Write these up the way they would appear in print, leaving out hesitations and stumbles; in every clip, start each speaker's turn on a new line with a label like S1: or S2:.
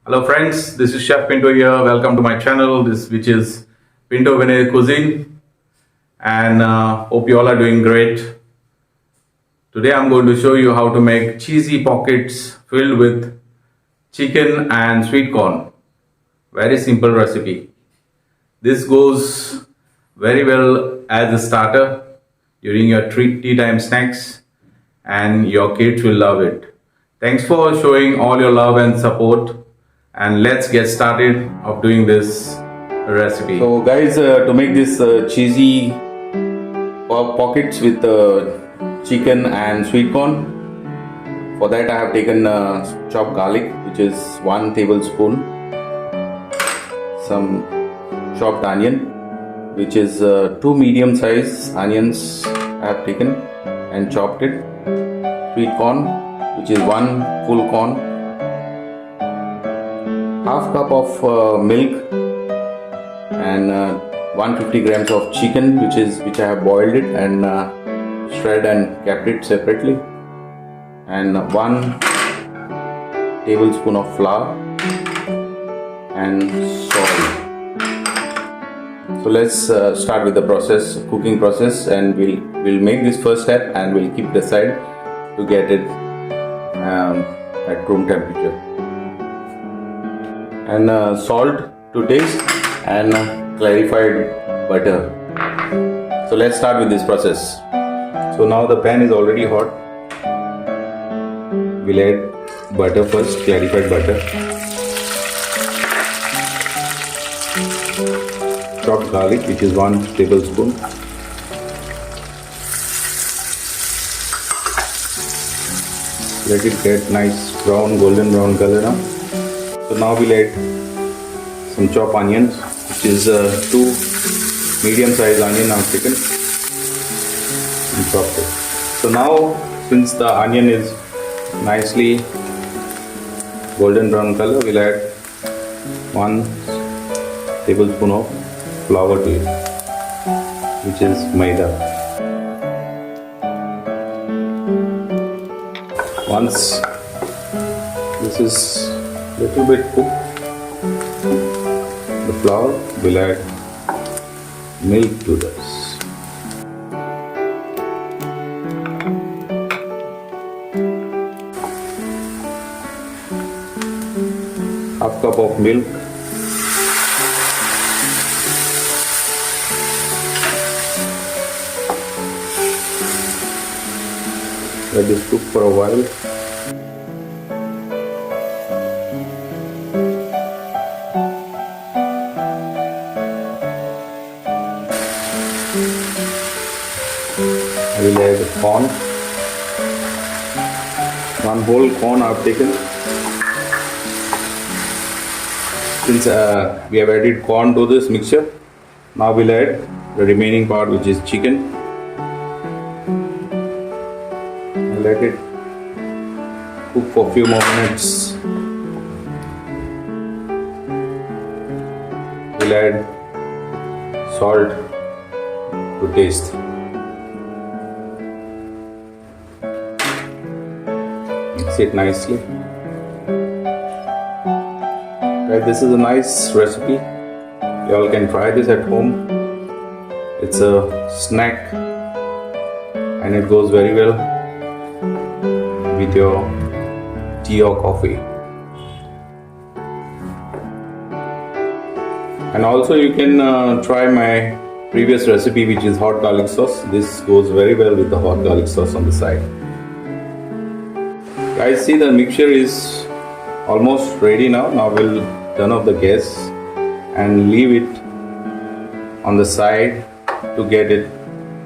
S1: Hello friends, this is Chef Pinto here. Welcome to my channel, which is Pinto Vinay Cuisine, and hope you all are doing great. Today I'm going to show you how to make cheesy pockets filled with chicken and sweet corn. Very simple recipe. This goes very well as a starter during your tea time snacks, and your kids will love it. Thanks for showing all your love and support, and let's get started of doing this recipe. So guys, to make this cheesy pockets with chicken and sweet corn, for that I have taken chopped garlic, which is 1 tablespoon, some chopped onion, which is 2 medium size onions I have taken and chopped it, sweet corn, which is 1 full corn, half cup of milk, and 150 grams of chicken, which I have boiled it and shred and kept it separately, and 1 tablespoon of flour and salt. So let's start with the cooking process, and we'll make this first step and we'll keep it aside to get it at room temperature. And salt to taste and clarified butter. So let's start with this process. So now the pan is already hot. We'll add butter first, clarified butter, chopped garlic, which is 1 tablespoon, let it get nice golden brown color now. So now we'll add some chopped onions, which is 2 medium sized onion I've taken and chopped it. So now, since the onion is nicely golden brown color, we'll add 1 tablespoon of flour to it, which is maida. Once this is little bit cooked, the flour, will add milk to this. Half cup of milk, let this cook for a while. I will add corn, 1 whole corn I have taken. Since we have added corn to this mixture, now we'll add the remaining part, which is chicken. Let it cook for a few more minutes. We'll add salt to taste. Mix it nicely. Right, this is a nice recipe. You all can try this at home. It's a snack and it goes very well with your tea or coffee. And also you can try my previous recipe, which is hot garlic sauce. This goes very well with the hot garlic sauce on the side. Guys, see, the mixture is almost ready now. Now we'll turn off the gas and leave it on the side to get it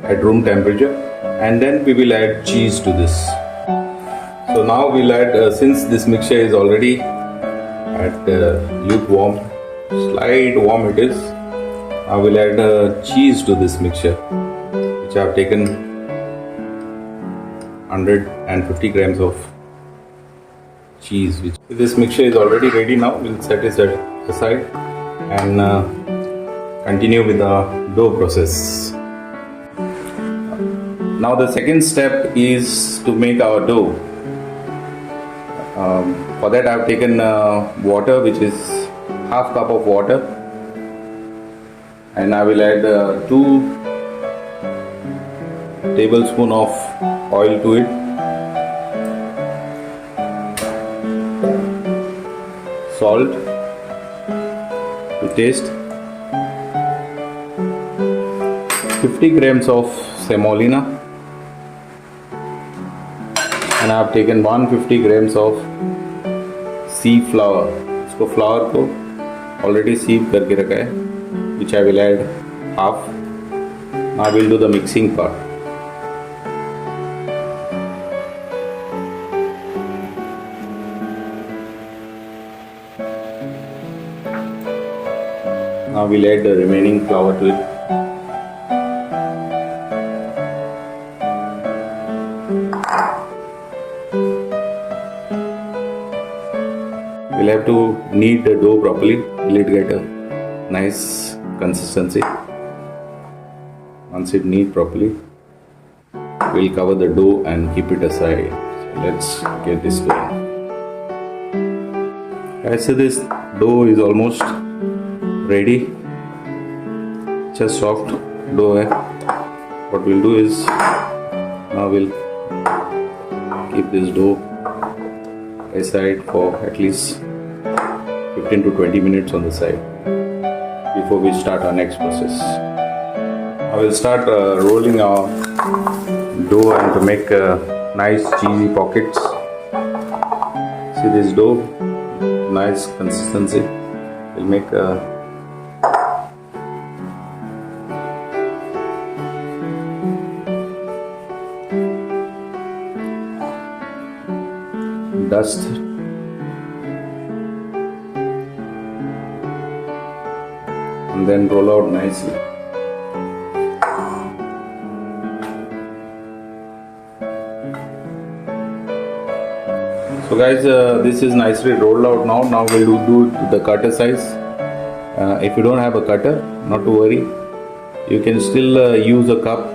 S1: at room temperature, and then we will add cheese to this. So now we'll add, since this mixture is already at lukewarm, slight warm it is, I will add cheese to this mixture, which I have taken 150 grams of cheese. This mixture is already ready now. We'll set it aside and continue with the dough process. Now the second step is to make our dough. For that I have taken water, which is half cup of water, and I will add 2 tablespoons of oil to it, salt to taste, 50 grams of semolina, and I have taken 150 grams of sea flour. इसको flour को already sieve करके रखा है, which I will add half. Now I will do the mixing part. Now we'll add the remaining flour to it. We'll have to knead the dough properly. Will it get a nice consistency? Once it knead properly, we'll cover the dough and keep it aside. So let's get this going. Guys, so this dough is almost ready. Just soft dough hai. What we'll do is now we'll keep this dough aside for at least 15 to 20 minutes on the side before we start our next process. I will start rolling our dough and to make nice cheesy pockets. See this dough, nice consistency. We'll make dust and then roll out nicely. So guys, this is nicely rolled out now. Now we'll do the cutter size. If you don't have a cutter, not to worry. You can still use a cup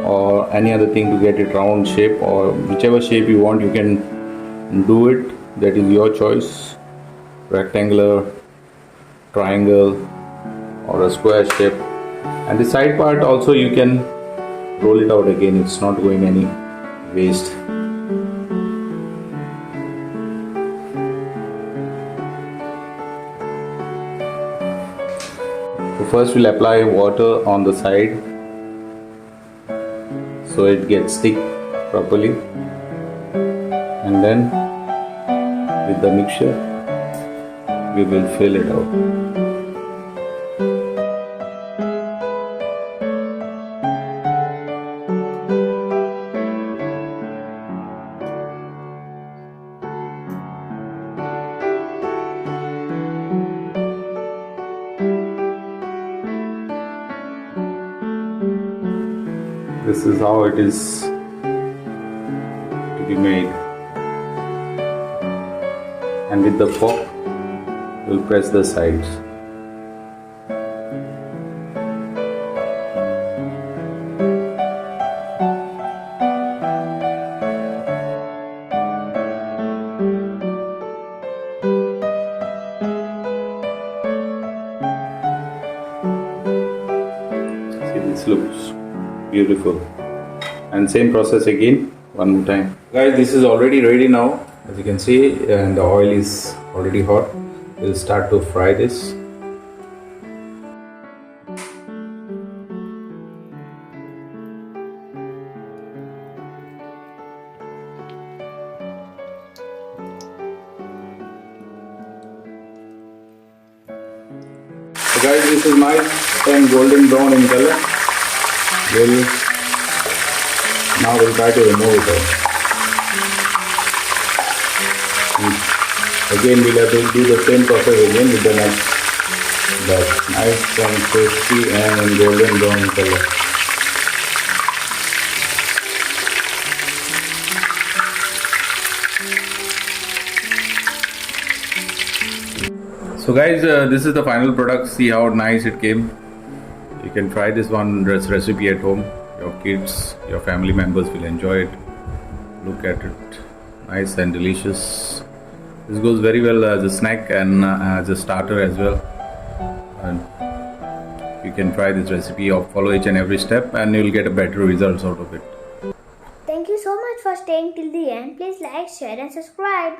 S1: or any other thing to get it round shape, or whichever shape you want you can do it. That is your choice. Rectangular, triangle, or a square shape. And the side part also you can roll it out again. It's not going any waste. So first we'll apply water on the side so it gets thick properly, and then with the mixture we will fill it out. This is how it is to be made, and with the fork we'll press the sides. See, this looks beautiful. And same process again, one more time. Guys, this is already ready now, as you can see, and the oil is already hot. We'll start to fry this. So guys, this is nice and golden brown in color. Now we'll try to remove it all. Again we'll have to do the same process again with the next batch. Nice and crispy and in golden brown in color. So guys, this is the final product. See how nice it came. You can try this recipe at home. Your kids, your family members will enjoy it. Look at it. Nice and delicious. This goes very well as a snack and as a starter as well. And you can try this recipe or follow each and every step, and you'll get a better results out of it.
S2: Thank you so much for staying till the end. Please like, share and subscribe.